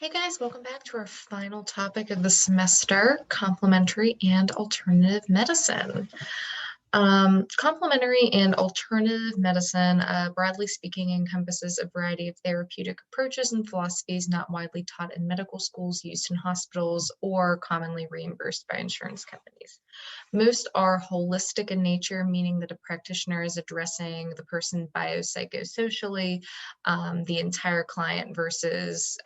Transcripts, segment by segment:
Hey guys, welcome back to our final topic of the semester, complementary and alternative medicine. Complementary and alternative medicine, broadly speaking, encompasses a variety of therapeutic approaches and philosophies not widely taught in medical schools, used in hospitals, or commonly reimbursed by insurance companies. Most are holistic in nature, meaning that a practitioner is addressing the person biopsychosocially, the entire client versus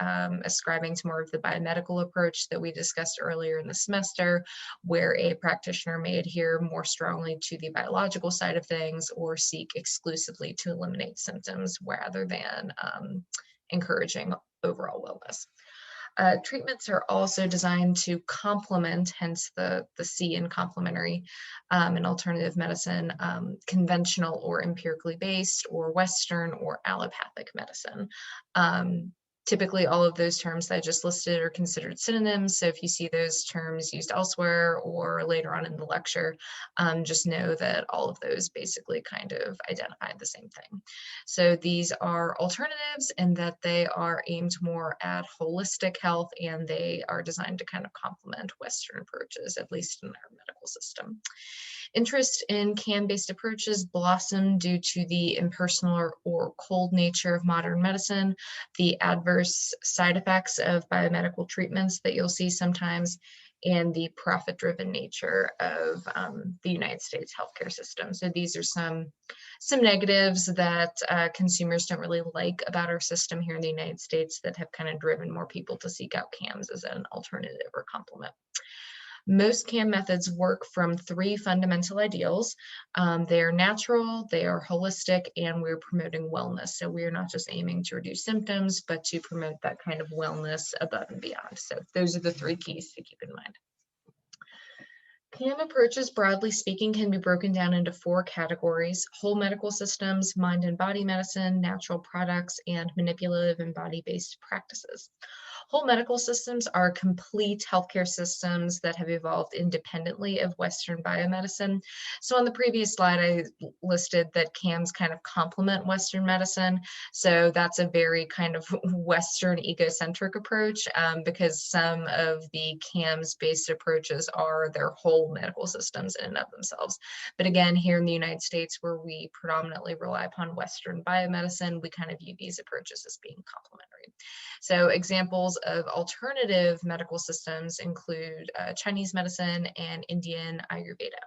ascribing to more of the biomedical approach that we discussed earlier in the semester, where a practitioner may adhere more strongly to the biological side of things or seek exclusively to eliminate symptoms rather than encouraging overall wellness. Treatments are also designed to complement, hence the C in complementary, in alternative medicine, conventional or empirically based or Western or allopathic medicine. Typically, all of those terms that I just listed are considered synonyms. So if you see those terms used elsewhere or later on in the lecture, just know that all of those basically kind of identify the same thing. So these are alternatives in that they are aimed more at holistic health and they are designed to kind of complement Western approaches, at least in our medical system. Interest in CAM-based approaches blossomed due to the impersonal or cold nature of modern medicine, the adverse side effects of biomedical treatments that you'll see sometimes, and the profit-driven nature of the United States healthcare system. So these are some negatives that consumers don't really like about our system here in the United States that have kind of driven more people to seek out CAMs as an alternative or complement. Most CAM methods work from three fundamental ideals. They are natural, they are holistic, and we're promoting wellness. So we are not just aiming to reduce symptoms, but to promote that kind of wellness above and beyond. So those are the three keys to keep in mind. CAM approaches, broadly speaking, can be broken down into four categories: whole medical systems, mind and body medicine, natural products, and manipulative and body-based practices. Whole medical systems are complete healthcare systems that have evolved independently of Western biomedicine. So on the previous slide, I listed that CAMs kind of complement Western medicine. So that's a very kind of Western egocentric approach because some of the CAMs-based approaches are their whole medical systems in and of themselves. But again, here in the United States, where we predominantly rely upon Western biomedicine, we kind of view these approaches as being complementary. So examples of alternative medical systems include Chinese medicine and Indian Ayurveda.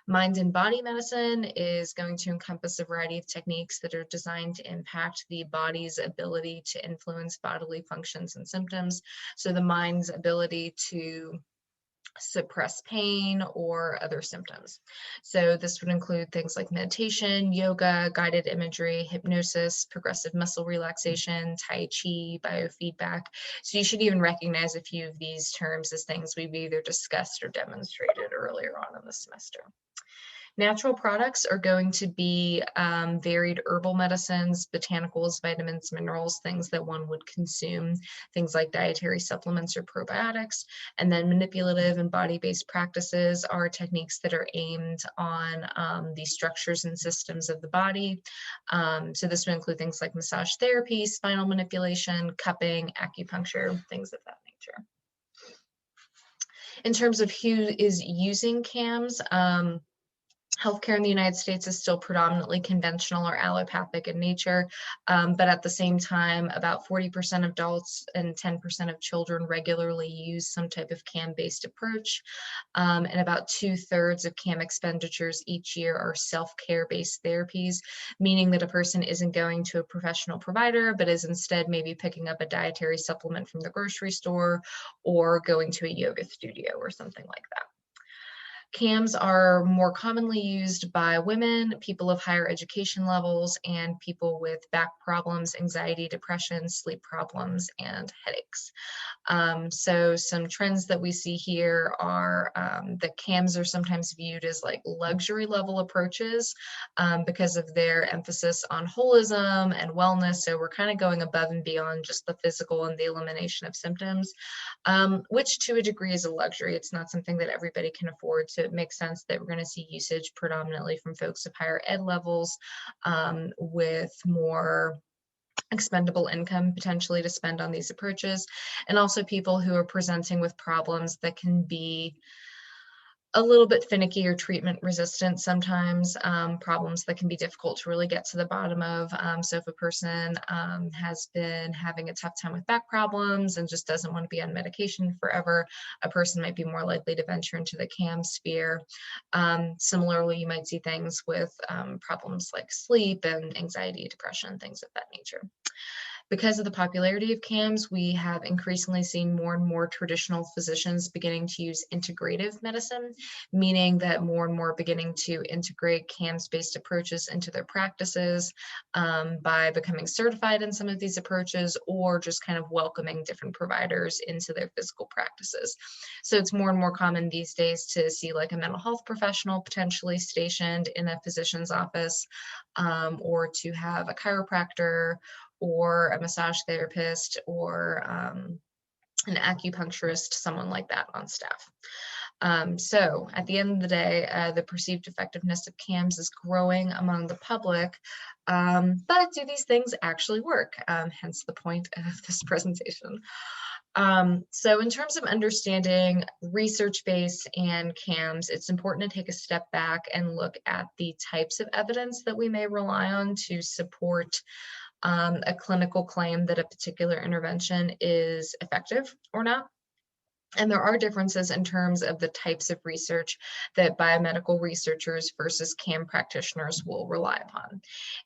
Mind and body medicine is going to encompass a variety of techniques that are designed to impact the body's ability to influence bodily functions and symptoms. So the mind's ability to suppress pain or other symptoms. So this would include things like meditation, yoga, guided imagery, hypnosis, progressive muscle relaxation, Tai Chi, biofeedback. So you should even recognize a few of these terms as things we've either discussed or demonstrated earlier on in the semester. Natural products are going to be varied herbal medicines, botanicals, vitamins, minerals, things that one would consume, things like dietary supplements or probiotics. And then manipulative and body-based practices are techniques that are aimed on the structures and systems of the body. So this would include things like massage therapy, spinal manipulation, cupping, acupuncture, things of that nature. In terms of who is using CAMs, healthcare in the United States is still predominantly conventional or allopathic in nature, but at the same time, about 40% of adults and 10% of children regularly use some type of CAM-based approach, and about 2/3 of CAM expenditures each year are self-care-based therapies, meaning that a person isn't going to a professional provider, but is instead maybe picking up a dietary supplement from the grocery store or going to a yoga studio or something like that. CAMs are more commonly used by women, people of higher education levels, and people with back problems, anxiety, depression, sleep problems, and headaches. So some trends that we see here are that CAMs are sometimes viewed as like luxury level approaches because of their emphasis on holism and wellness. So we're kind of going above and beyond just the physical and the elimination of symptoms, which to a degree is a luxury. It's not something that everybody can afford. So it makes sense that we're going to see usage predominantly from folks of higher ed levels with more expendable income potentially to spend on these approaches, and also people who are presenting with problems that can be a little bit finicky or treatment resistant sometimes, problems that can be difficult to really get to the bottom of. So if a person has been having a tough time with back problems and just doesn't want to be on medication forever, a person might be more likely to venture into the CAM sphere. Similarly, you might see things with problems like sleep and anxiety, depression, things of that nature. Because of the popularity of CAMs, we have increasingly seen more and more traditional physicians beginning to use integrative medicine, meaning that more and more beginning to integrate CAMs-based approaches into their practices by becoming certified in some of these approaches or just kind of welcoming different providers into their physical practices. So it's more and more common these days to see like a mental health professional potentially stationed in a physician's office, or to have a chiropractor or a massage therapist or an acupuncturist, someone like that on staff. So at the end of the day, the perceived effectiveness of CAMs is growing among the public, but do these things actually work? Hence the point of this presentation. So in terms of understanding research base and CAMs, it's important to take a step back and look at the types of evidence that we may rely on to support a clinical claim that a particular intervention is effective or not. And there are differences in terms of the types of research that biomedical researchers versus CAM practitioners will rely upon.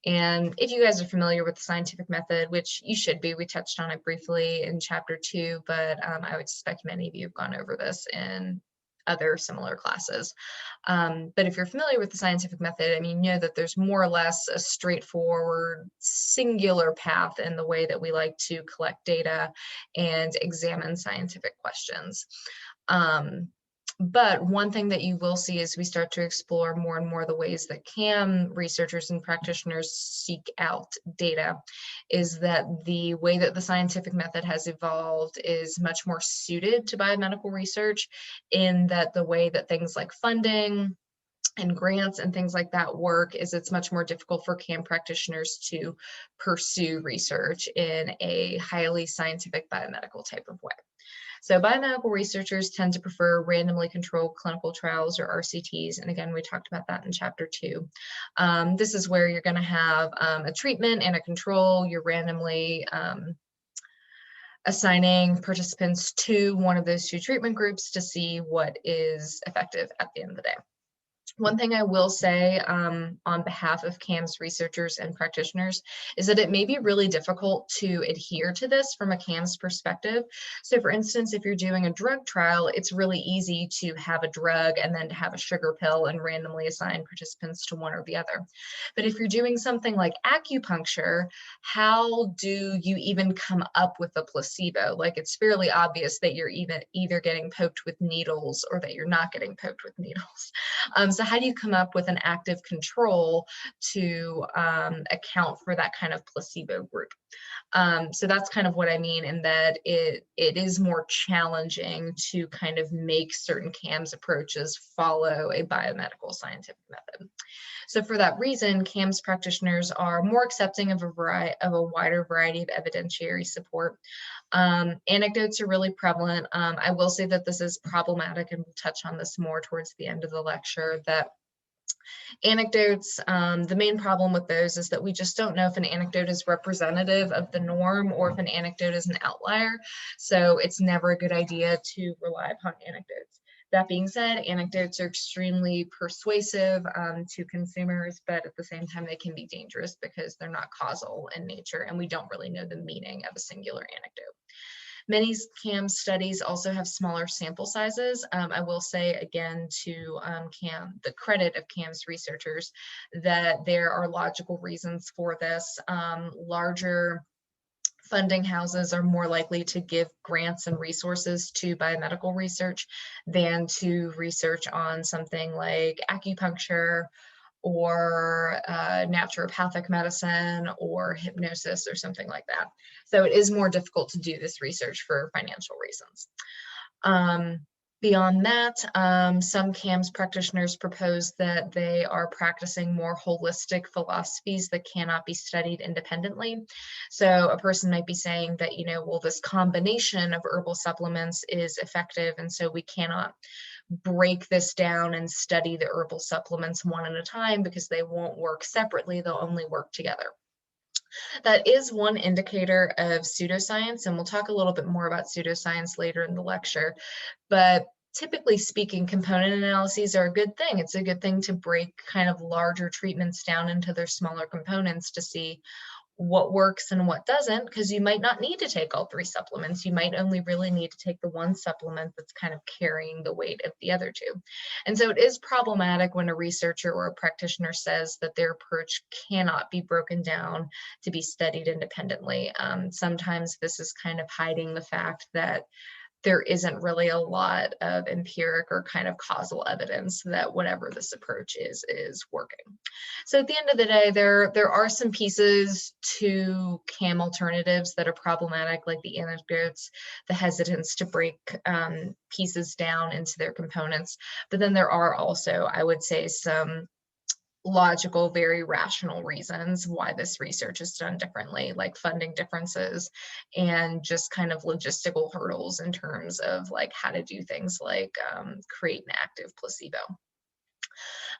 And if you guys are familiar with the scientific method, which you should be, we touched on it briefly in chapter 2, but I would suspect many of you have gone over this in other similar classes. But if you're familiar with the scientific method, I mean, you know that there's more or less a straightforward, singular path in the way that we like to collect data and examine scientific questions. But one thing that you will see as we start to explore more and more the ways that CAM researchers and practitioners seek out data is that the way that the scientific method has evolved is much more suited to biomedical research, in that the way that things like funding and grants and things like that work is it's much more difficult for CAM practitioners to pursue research in a highly scientific biomedical type of way. So biomedical researchers tend to prefer randomly controlled clinical trials, or RCTs. And again, we talked about that in chapter 2. This is where you're going to have a treatment and a control. You're randomly assigning participants to one of those two treatment groups to see what is effective at the end of the day. One thing I will say on behalf of CAMS researchers and practitioners is that it may be really difficult to adhere to this from a CAMS perspective. So for instance, if you're doing a drug trial, it's really easy to have a drug and then to have a sugar pill and randomly assign participants to one or the other. But if you're doing something like acupuncture, how do you even come up with a placebo? Like, it's fairly obvious that you're either getting poked with needles or that you're not getting poked with needles. So how do you come up with an active control to account for that kind of placebo group? So that's kind of what I mean, in that it is more challenging to kind of make certain CAMS approaches follow a biomedical scientific method. So for that reason, CAMS practitioners are more accepting of a wider variety of evidentiary support. Anecdotes are really prevalent. I will say that this is problematic, and we'll touch on this more towards the end of the lecture, that anecdotes, the main problem with those is that we just don't know if an anecdote is representative of the norm or if an anecdote is an outlier. So it's never a good idea to rely upon anecdotes. That being said, anecdotes are extremely persuasive to consumers, but at the same time, they can be dangerous because they're not causal in nature, and we don't really know the meaning of a singular anecdote. Many CAMS studies also have smaller sample sizes. I will say again to the credit of CAMS researchers that there are logical reasons for this. Larger funding houses are more likely to give grants and resources to biomedical research than to research on something like acupuncture or naturopathic medicine or hypnosis or something like that. So it is more difficult to do this research for financial reasons. Beyond that, some CAMS practitioners propose that they are practicing more holistic philosophies that cannot be studied independently. So a person might be saying that, well, this combination of herbal supplements is effective, and so we cannot break this down and study the herbal supplements one at a time because they won't work separately, they'll only work together. That is one indicator of pseudoscience, and we'll talk a little bit more about pseudoscience later in the lecture. But typically speaking, component analyses are a good thing. It's a good thing to break kind of larger treatments down into their smaller components to see what works and what doesn't, because you might not need to take all three supplements. You might only really need to take the one supplement that's kind of carrying the weight of the other two. And so it is problematic when a researcher or a practitioner says that their approach cannot be broken down to be studied independently. Sometimes this is kind of hiding the fact that there isn't really a lot of empiric or kind of causal evidence that whatever this approach is working. So at the end of the day, there are some pieces to CAM alternatives that are problematic, like the anecdotes, the hesitance to break pieces down into their components. But then there are also, I would say, some logical, very rational reasons why this research is done differently, like funding differences and just kind of logistical hurdles in terms of like how to do things like create an active placebo.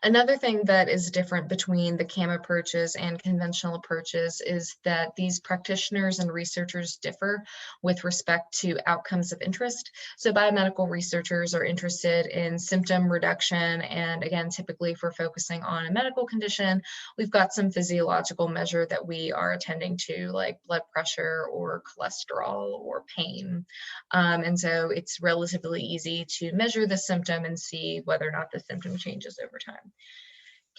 Another thing that is different between the CAM approaches and conventional approaches is that these practitioners and researchers differ with respect to outcomes of interest. So biomedical researchers are interested in symptom reduction, and again, typically if we're focusing on a medical condition, we've got some physiological measure that we are attending to, like blood pressure or cholesterol or pain. And so it's relatively easy to measure the symptom and see whether or not the symptom changes over time.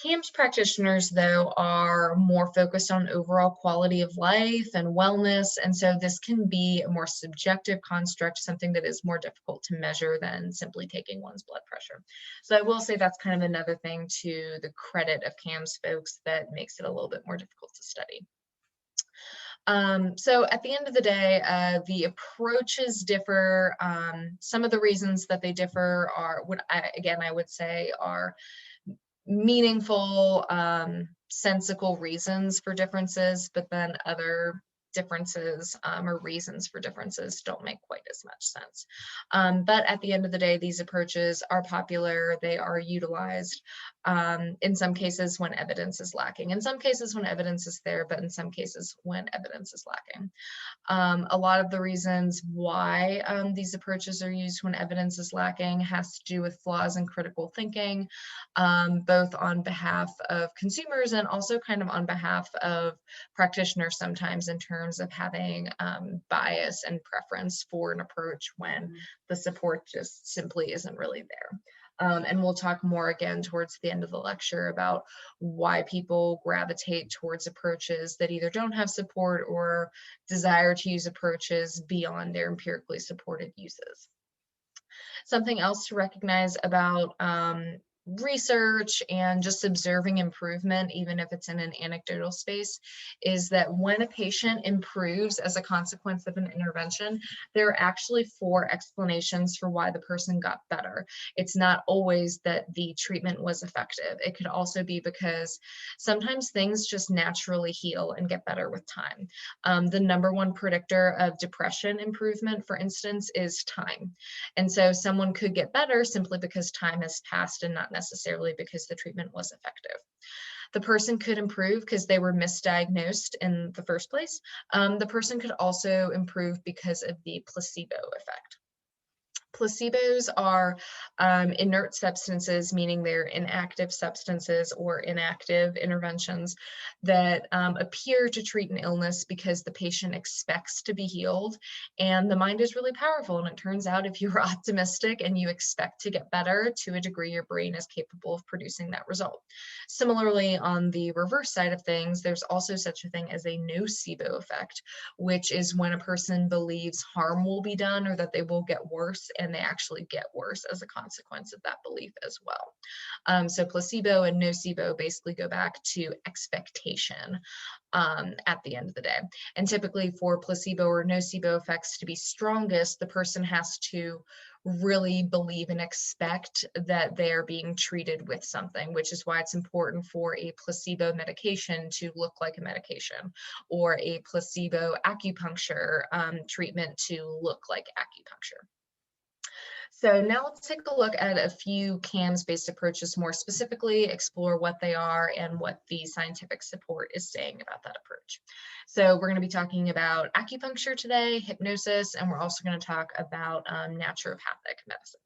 CAMS practitioners, though, are more focused on overall quality of life and wellness, and so this can be a more subjective construct, something that is more difficult to measure than simply taking one's blood pressure. So I will say that's kind of another thing to the credit of CAMS folks that makes it a little bit more difficult to study. So at the end of the day, the approaches differ. Some of the reasons that they differ are what I would say are meaningful, sensical reasons for differences, but then other differences or reasons for differences don't make quite as much sense. But at the end of the day, these approaches are popular, they are utilized in some cases when evidence is lacking, in some cases when evidence is there, but in some cases when evidence is lacking. A lot of the reasons why these approaches are used when evidence is lacking has to do with flaws in critical thinking, both on behalf of consumers and also kind of on behalf of practitioners sometimes in terms of having bias and preference for an approach when the support just simply isn't really there. And we'll talk more again towards the end of the lecture about why people gravitate towards approaches that either don't have support or desire to use approaches beyond their empirically supported uses. Something else to recognize about research and just observing improvement, even if it's in an anecdotal space, is that when a patient improves as a consequence of an intervention, there are actually 4 explanations for why the person got better. It's not always that the treatment was effective. It could also be because sometimes things just naturally heal and get better with time. The #1 predictor of depression improvement, for instance, is time. And so someone could get better simply because time has passed and not necessarily because the treatment was effective. The person could improve because they were misdiagnosed in the first place. The person could also improve because of the placebo effect. Placebos are inert substances, meaning they're inactive substances or inactive interventions that appear to treat an illness because the patient expects to be healed. And the mind is really powerful. And it turns out if you're optimistic and you expect to get better, to a degree, your brain is capable of producing that result. Similarly, on the reverse side of things, there's also such a thing as a nocebo effect, which is when a person believes harm will be done or that they will get worse, and they actually get worse as a consequence of that belief as well. So placebo and nocebo basically go back to expectation at the end of the day. And typically for placebo or nocebo effects to be strongest, the person has to really believe and expect that they're being treated with something, which is why it's important for a placebo medication to look like a medication, or a placebo acupuncture treatment to look like acupuncture. So now let's take a look at a few CAMS-based approaches more specifically, explore what they are and what the scientific support is saying about that approach. So we're going to be talking about acupuncture today, hypnosis, and we're also going to talk about naturopathic medicine.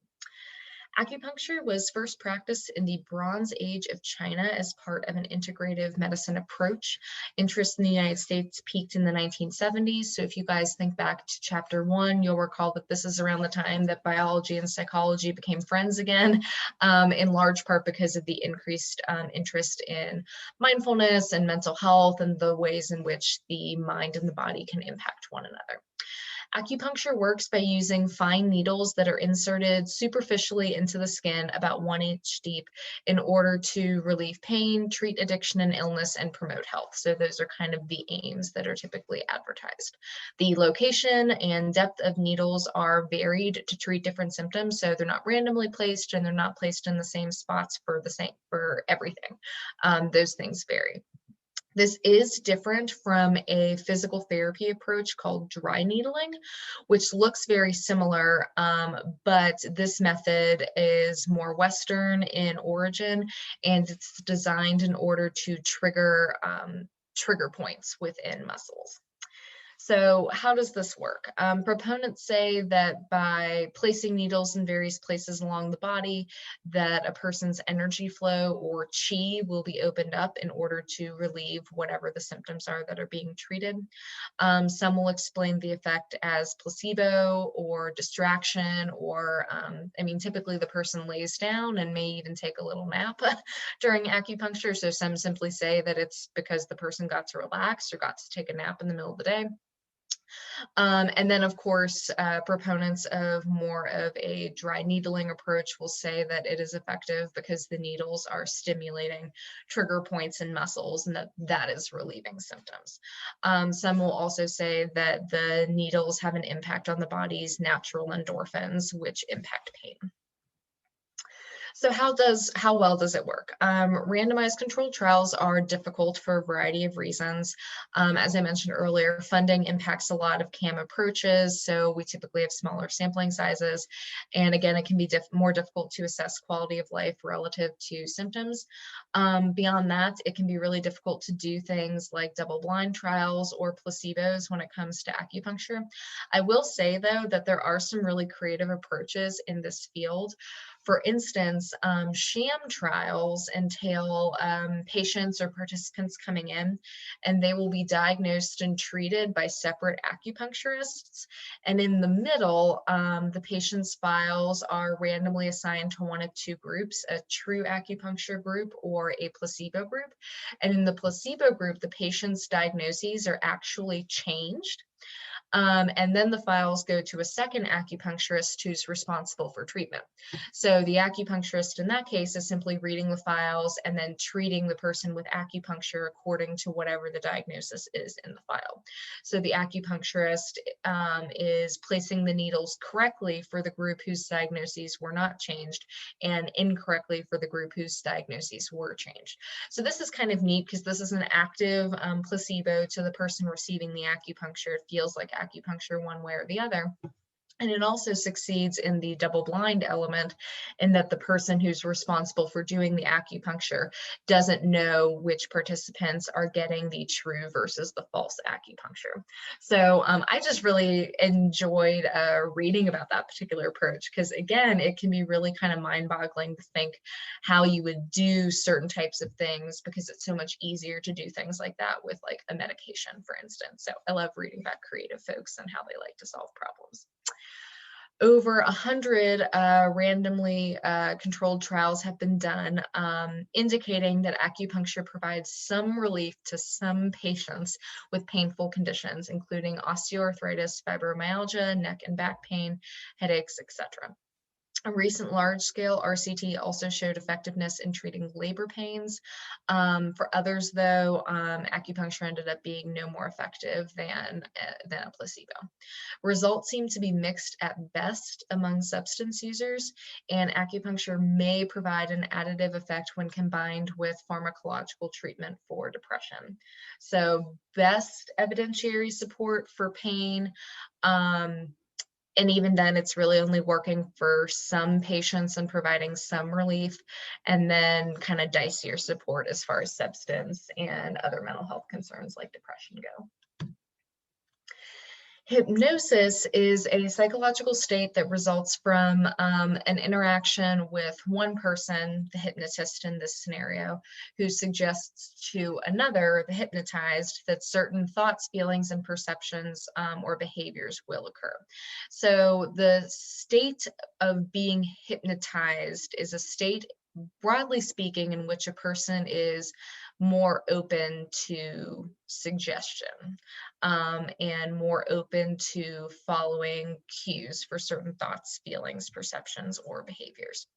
Acupuncture was first practiced in the Bronze Age of China as part of an integrative medicine approach. Interest in the United States peaked in the 1970s. So if you guys think back to chapter 1, you'll recall that this is around the time that biology and psychology became friends again, in large part because of the increased interest in mindfulness and mental health and the ways in which the mind and the body can impact one another. Acupuncture works by using fine needles that are inserted superficially into the skin about 1 inch deep in order to relieve pain, treat addiction and illness, and promote health. So those are kind of the aims that are typically advertised. The location and depth of needles are varied to treat different symptoms. So they're not randomly placed and they're not placed in the same spots for everything. Those things vary. This is different from a physical therapy approach called dry needling, which looks very similar, but this method is more Western in origin, and it's designed in order to trigger points within muscles. So how does this work? Proponents say that by placing needles in various places along the body, that a person's energy flow or chi will be opened up in order to relieve whatever the symptoms are that are being treated. Some will explain the effect as placebo or distraction, or I mean, typically the person lays down and may even take a little nap during acupuncture. So some simply say that it's because the person got to relax or got to take a nap in the middle of the day. And then, of course, proponents of more of a dry needling approach will say that it is effective because the needles are stimulating trigger points in muscles and that is relieving symptoms. Some will also say that the needles have an impact on the body's natural endorphins, which impact pain. So how well does it work? Randomized controlled trials are difficult for a variety of reasons. As I mentioned earlier, funding impacts a lot of CAM approaches, so we typically have smaller sampling sizes. And again, it can be more difficult to assess quality of life relative to symptoms. Beyond that, it can be really difficult to do things like double-blind trials or placebos when it comes to acupuncture. I will say, though, that there are some really creative approaches in this field. For instance, sham trials entail patients or participants coming in, and they will be diagnosed and treated by separate acupuncturists. And in the middle, the patient's files are randomly assigned to one of two groups, a true acupuncture group or a placebo group. And in the placebo group, the patient's diagnoses are actually changed. And then the files go to a second acupuncturist who's responsible for treatment. So the acupuncturist in that case is simply reading the files and then treating the person with acupuncture according to whatever the diagnosis is in the file. So the acupuncturist is placing the needles correctly for the group whose diagnoses were not changed and incorrectly for the group whose diagnoses were changed. So this is kind of neat because this is an active placebo to the person receiving the acupuncture. It feels like acupuncture one way or the other. And it also succeeds in the double-blind element in that the person who's responsible for doing the acupuncture doesn't know which participants are getting the true versus the false acupuncture. So I just really enjoyed reading about that particular approach because, again, it can be really kind of mind-boggling to think how you would do certain types of things because it's so much easier to do things like that with like a medication, for instance. So I love reading about creative folks and how they like to solve problems. Over 100 randomly controlled trials have been done, indicating that acupuncture provides some relief to some patients with painful conditions, including osteoarthritis, fibromyalgia, neck and back pain, headaches, etc. A recent large-scale RCT also showed effectiveness in treating labor pains. For others, though, acupuncture ended up being no more effective than a placebo. Results seem to be mixed at best among substance users, and acupuncture may provide an additive effect when combined with pharmacological treatment for depression. So, best evidentiary support for pain. Um, and even then, it's really only working for some patients and providing some relief, and then kind of dicier support as far as substance and other mental health concerns like depression go. Hypnosis is a psychological state that results from an interaction with one person, the hypnotist in this scenario, who suggests to another, the hypnotized, that certain thoughts, feelings, and perceptions or behaviors will occur. So the state of being hypnotized is a state, broadly speaking, in which a person is more open to suggestion and more open to following cues for certain thoughts, feelings, perceptions, or behaviors.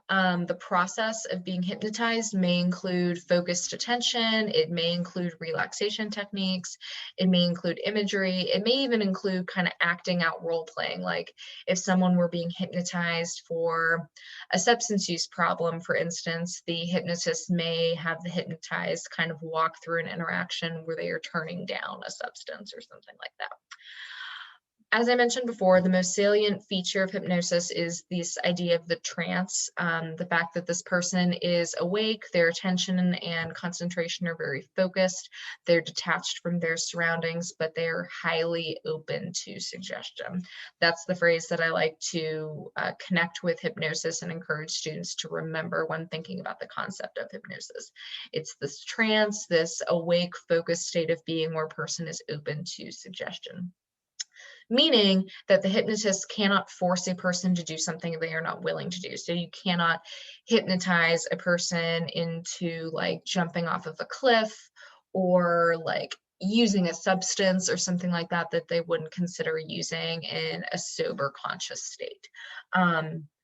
The process of being hypnotized may include focused attention, it may include relaxation techniques, it may include imagery, it may even include kind of acting out role playing. Like if someone were being hypnotized for a substance use problem, for instance, the hypnotist may have the hypnotized kind of walk through an interaction where they are turning down a substance or something like that. As I mentioned before, the most salient feature of hypnosis is this idea of the trance, the fact that this person is awake, their attention and concentration are very focused, they're detached from their surroundings, but they're highly open to suggestion. That's the phrase that I like to connect with hypnosis and encourage students to remember when thinking about the concept of hypnosis. It's this trance, this awake, focused state of being where a person is open to suggestion, meaning that the hypnotist cannot force a person to do something they are not willing to do. So you cannot hypnotize a person into like jumping off of a cliff or like using a substance or something like that that they wouldn't consider using in a sober conscious state.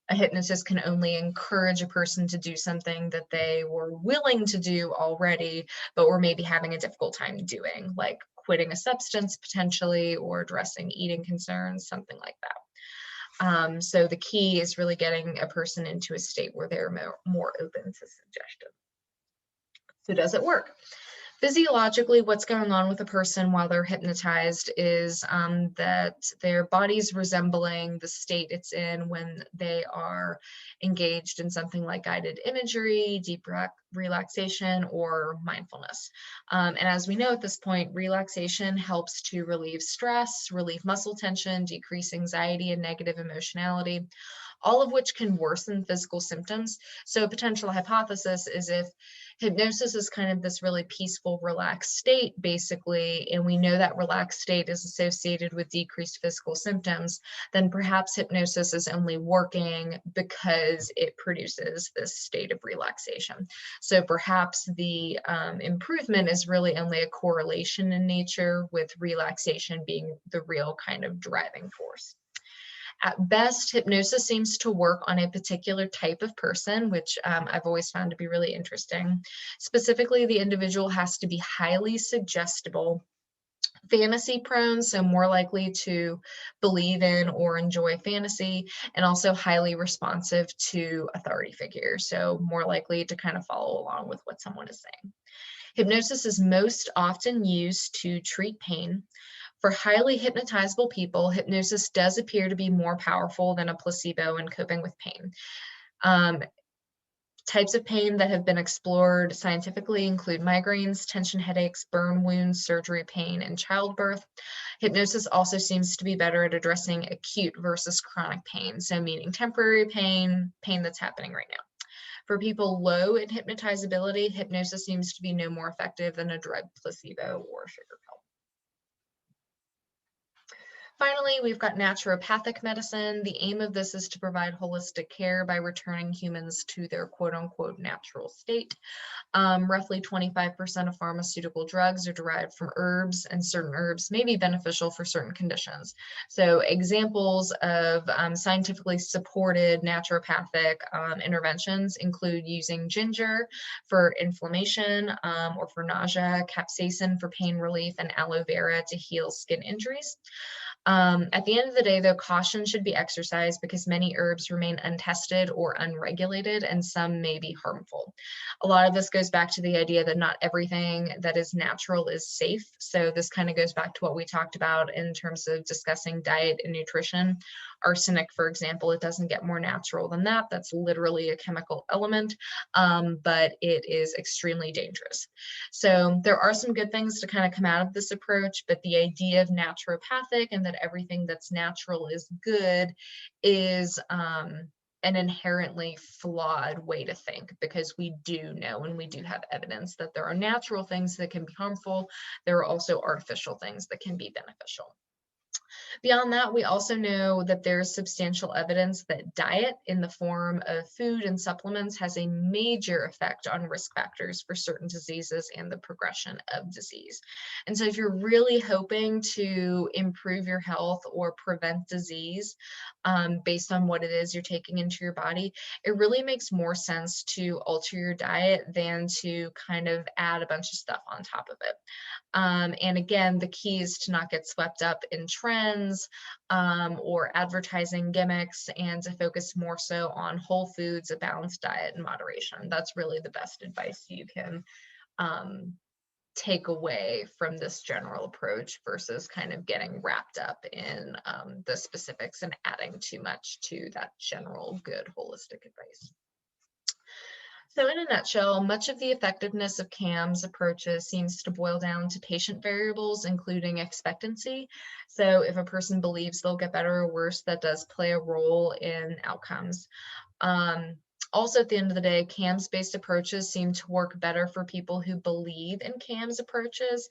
A hypnotist can only encourage a person to do something that they were willing to do already, but were maybe having a difficult time doing, like quitting a substance potentially or addressing eating concerns, something like that. So the key is really getting a person into a state where they're more open to suggestion. So does it work? Physiologically, what's going on with a person while they're hypnotized is that their body's resembling the state it's in when they are engaged in something like guided imagery, deep relaxation, or mindfulness. And as we know at this point, relaxation helps to relieve stress, relieve muscle tension, decrease anxiety and negative emotionality, all of which can worsen physical symptoms. So a potential hypothesis is if hypnosis is kind of this really peaceful, relaxed state, basically, and we know that relaxed state is associated with decreased physical symptoms, then perhaps hypnosis is only working because it produces this state of relaxation. So perhaps the improvement is really only a correlation in nature, with relaxation being the real kind of driving force. At best, hypnosis seems to work on a particular type of person, which I've always found to be really interesting. Specifically, the individual has to be highly suggestible, fantasy prone, so more likely to believe in or enjoy fantasy, and also highly responsive to authority figures, so more likely to kind of follow along with what someone is saying. Hypnosis is most often used to treat pain. For highly hypnotizable people, hypnosis does appear to be more powerful than a placebo in coping with pain. Types of pain that have been explored scientifically include migraines, tension headaches, burn wounds, surgery pain, and childbirth. Hypnosis also seems to be better at addressing acute versus chronic pain, so meaning temporary pain, pain that's happening right now. For people low in hypnotizability, hypnosis seems to be no more effective than a drug, placebo, or sugar pill. Finally, we've got naturopathic medicine. The aim of this is to provide holistic care by returning humans to their quote unquote natural state. Roughly 25% of pharmaceutical drugs are derived from herbs, and certain herbs may be beneficial for certain conditions. So, examples of scientifically supported naturopathic interventions include using ginger for inflammation or for nausea, capsaicin for pain relief, and aloe vera to heal skin injuries. At the end of the day, though, caution should be exercised because many herbs remain untested or unregulated, and some may be harmful. A lot of this goes back to the idea that not everything that is natural is safe. So, this kind of goes back to what we talked about in terms of discussing diet and nutrition. Arsenic, for example, it doesn't get more natural than that. That's literally a chemical element, but it is extremely dangerous. So there are some good things to kind of come out of this approach, but the idea of naturopathic and that everything that's natural is good is an inherently flawed way to think, because we do know and we do have evidence that there are natural things that can be harmful. There are also artificial things that can be beneficial. Beyond that, we also know that there's substantial evidence that diet in the form of food and supplements has a major effect on risk factors for certain diseases and the progression of disease. And so if you're really hoping to improve your health or prevent disease based on what it is you're taking into your body, it really makes more sense to alter your diet than to kind of add a bunch of stuff on top of it. And again, the key is to not get swept up in trends or advertising gimmicks, and to focus more so on whole foods, a balanced diet, and moderation. That's really the best advice you can um, take away from this general approach versus kind of getting wrapped up in the specifics and adding too much to that general good holistic advice. So in a nutshell, much of the effectiveness of CAM's approaches seems to boil down to patient variables, including expectancy. So if a person believes they'll get better or worse, that does play a role in outcomes. Um, Also, at the end of the day, CAMS-based approaches seem to work better for people who believe in CAMS approaches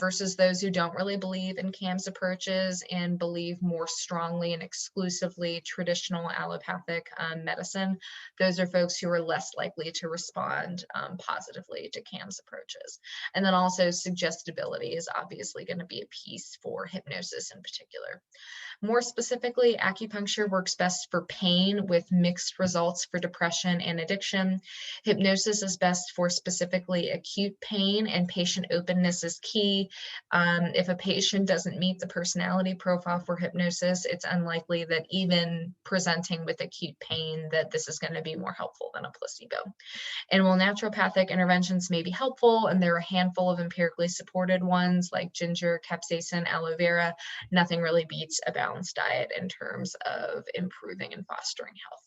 versus those who don't really believe in CAMS approaches and believe more strongly and exclusively traditional allopathic medicine. Those are folks who are less likely to respond positively to CAMS approaches. And then also suggestibility is obviously going to be a piece for hypnosis in particular. More specifically, acupuncture works best for pain with mixed results for depression and addiction. Hypnosis is best for specifically acute pain, and patient openness is key. If a patient doesn't meet the personality profile for hypnosis, it's unlikely that even presenting with acute pain that this is going to be more helpful than a placebo. And while naturopathic interventions may be helpful, and there are a handful of empirically supported ones like ginger, capsaicin, aloe vera, nothing really beats a balanced diet in terms of improving and fostering health.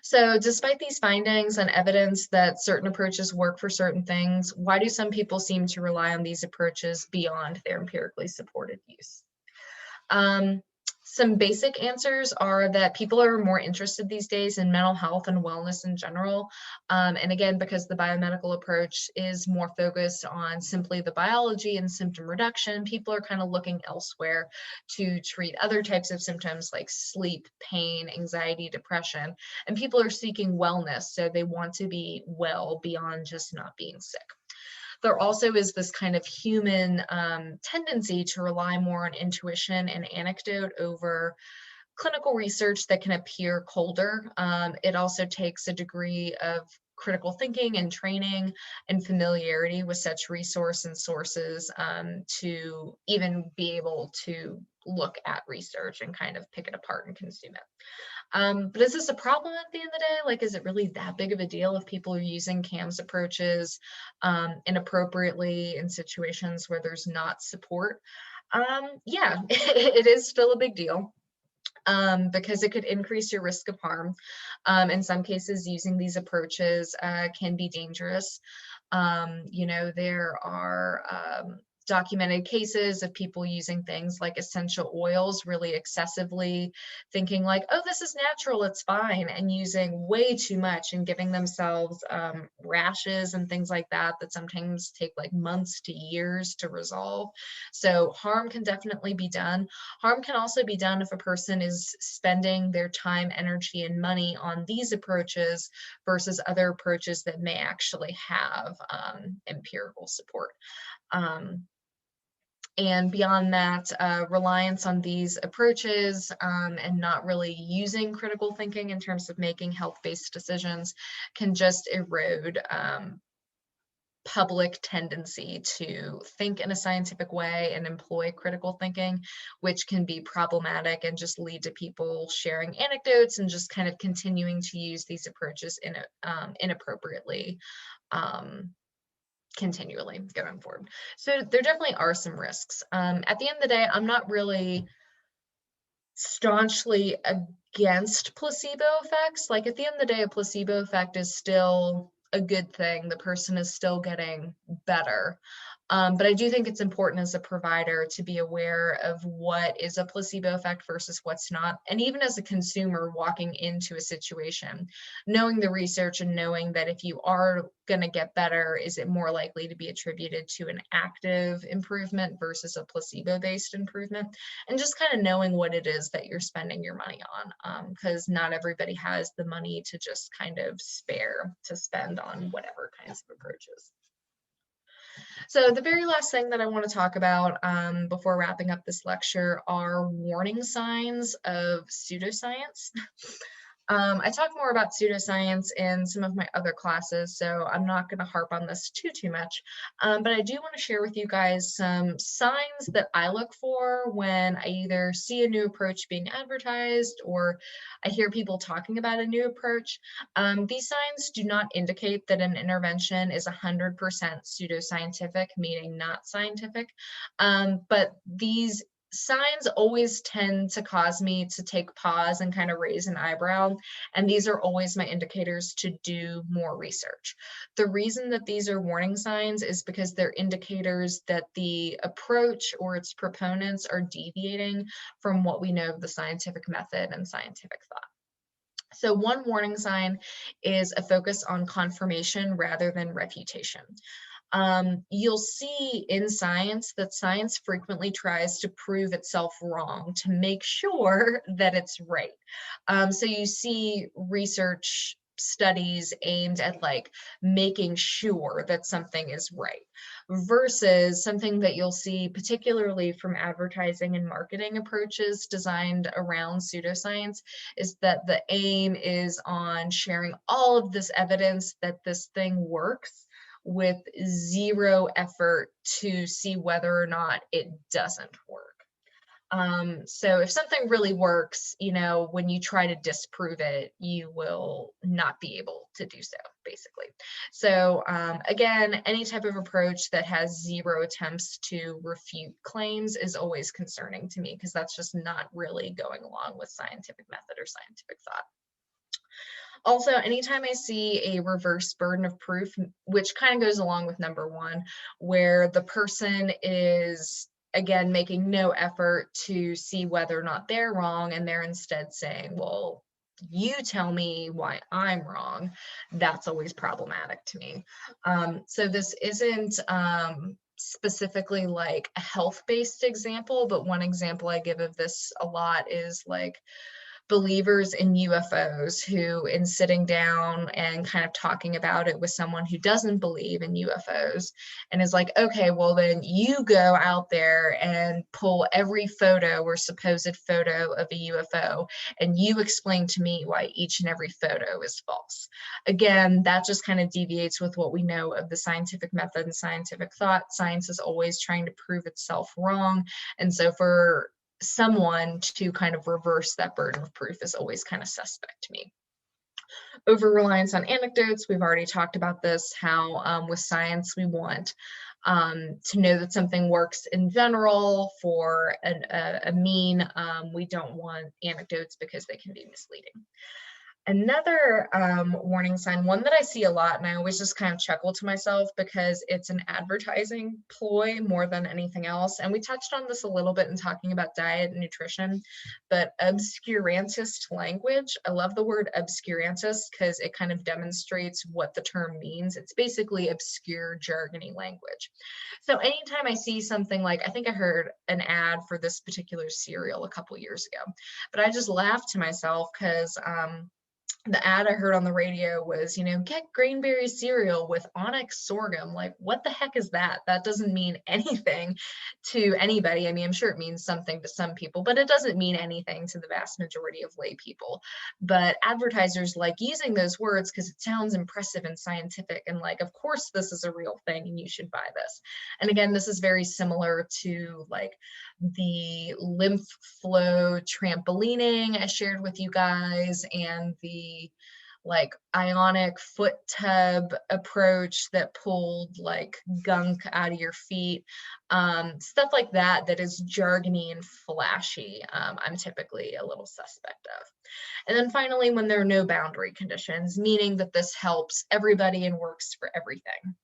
So despite these findings and evidence that certain approaches work for certain things, why do some people seem to rely on these approaches beyond their empirically supported use? Um, some basic answers are that people are more interested these days in mental health and wellness in general. And again, because the biomedical approach is more focused on simply the biology and symptom reduction, people are kind of looking elsewhere to treat other types of symptoms like sleep, pain, anxiety, depression. And people are seeking wellness, so they want to be well beyond just not being sick. There also is this kind of human tendency to rely more on intuition and anecdote over clinical research that can appear colder. It also takes a degree of critical thinking and training and familiarity with such resource and sources to even be able to look at research and kind of pick it apart and consume it. But is this a problem at the end of the day? Like, is it really that big of a deal if people are using CAMS approaches inappropriately in situations where there's not support? Yeah, it is still a big deal. Because it could increase your risk of harm. In some cases, using these approaches can be dangerous. You know, there are documented cases of people using things like essential oils really excessively, thinking like, oh, this is natural, it's fine, and using way too much and giving themselves rashes and things like that that sometimes take like months to years to resolve. So harm can definitely be done. Harm can also be done if a person is spending their time, energy, and money on these approaches versus other approaches that may actually have empirical support. Um, and beyond that, reliance on these approaches and not really using critical thinking in terms of making health-based decisions can just erode public tendency to think in a scientific way and employ critical thinking, which can be problematic and just lead to people sharing anecdotes and just kind of continuing to use these approaches inappropriately. Continually going forward. So there definitely are some risks. At the end of the day, I'm not really staunchly against placebo effects. Like at the end of the day, a placebo effect is still a good thing. The person is still getting better. But I do think it's important as a provider to be aware of what is a placebo effect versus what's not. And even as a consumer walking into a situation, knowing the research and knowing that if you are going to get better, is it more likely to be attributed to an active improvement versus a placebo-based improvement? And just kind of knowing what it is that you're spending your money on, because not everybody has the money to just kind of spare to spend on whatever kinds of approaches. So the very last thing that I want to talk about before wrapping up this lecture are warning signs of pseudoscience. I talk more about pseudoscience in some of my other classes, so I'm not going to harp on this too much. But I do want to share with you guys some signs that I look for when I either see a new approach being advertised or I hear people talking about a new approach. These signs do not indicate that an intervention is 100% pseudoscientific, meaning not scientific, but these signs always tend to cause me to take pause and kind of raise an eyebrow. And these are always my indicators to do more research. The reason that these are warning signs is because they're indicators that the approach or its proponents are deviating from what we know of the scientific method and scientific thought. So one warning sign is a focus on confirmation rather than refutation. You'll see in science that science frequently tries to prove itself wrong to make sure that it's right. So you see research studies aimed at like making sure that something is right versus something that you'll see particularly from advertising and marketing approaches designed around pseudoscience is that the aim is on sharing all of this evidence that this thing works with zero effort to see whether or not it doesn't work. So if something really works, you know, when you try to disprove it, you will not be able to do so, basically. So again, any type of approach that has zero attempts to refute claims is always concerning to me because that's just not really going along with scientific method or scientific thought. Also, anytime I see a reverse burden of proof, which kind of goes along with number one, where the person is, again, making no effort to see whether or not they're wrong, and they're instead saying, well, you tell me why I'm wrong, that's always problematic to me. So this isn't specifically like a health-based example, but one example I give of this a lot is like believers in UFOs who, in sitting down and kind of talking about it with someone who doesn't believe in UFOs and is like, okay, well, then you go out there and pull every photo or supposed photo of a UFO and you explain to me why each and every photo is false. Again, that just kind of deviates with what we know of the scientific method and scientific thought. Science is always trying to prove itself wrong. And so for someone to kind of reverse that burden of proof is always kind of suspect to me. Over reliance on anecdotes, we've already talked about this, how with science we want to know that something works in general for a mean. We don't want anecdotes because they can be misleading. Another warning sign, one that I see a lot, and I always just kind of chuckle to myself because it's an advertising ploy more than anything else. And we touched on this a little bit in talking about diet and nutrition, but obscurantist language. I love the word obscurantist because it kind of demonstrates what the term means. It's basically obscure, jargony language. So anytime I see something like, I think I heard an ad for this particular cereal a couple years ago, but I just laughed to myself because the ad I heard on the radio was, get grainberry cereal with onyx sorghum. Like, what the heck is that? That doesn't mean anything to anybody. I mean, I'm sure it means something to some people, but it doesn't mean anything to the vast majority of lay people. But advertisers like using those words because it sounds impressive and scientific. And like, of course, this is a real thing and you should buy this. And again, this is very similar to like the lymph flow trampolining I shared with you guys and the like ionic foot tub approach that pulled like gunk out of your feet, stuff like that that is jargony and flashy. I'm typically a little suspect of. And then finally, when there are no boundary conditions, meaning that this helps everybody and works for everything.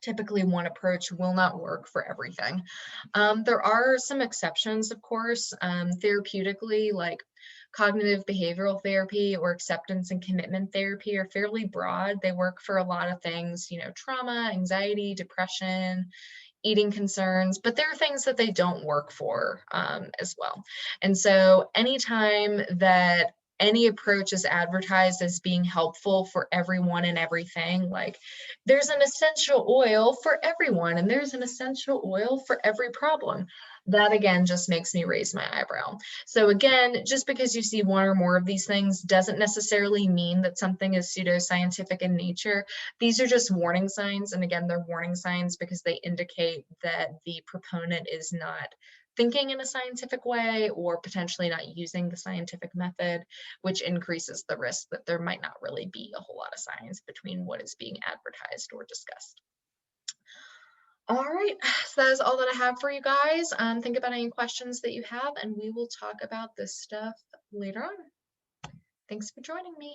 Typically, one approach will not work for everything. There are some exceptions, of course, therapeutically, like cognitive behavioral therapy or acceptance and commitment therapy are fairly broad. They work for a lot of things, trauma, anxiety, depression, eating concerns, but there are things that they don't work for as well. And so anytime that any approach is advertised as being helpful for everyone and everything, like there's an essential oil for everyone and there's an essential oil for every problem. That again just makes me raise my eyebrow. So again, just because you see one or more of these things doesn't necessarily mean that something is pseudoscientific in nature. These are just warning signs. And again, they're warning signs because they indicate that the proponent is not thinking in a scientific way or potentially not using the scientific method, which increases the risk that there might not really be a whole lot of science between what is being advertised or discussed. All right, so that is all that I have for you guys. Think about any questions that you have, and we will talk about this stuff later on. Thanks for joining me.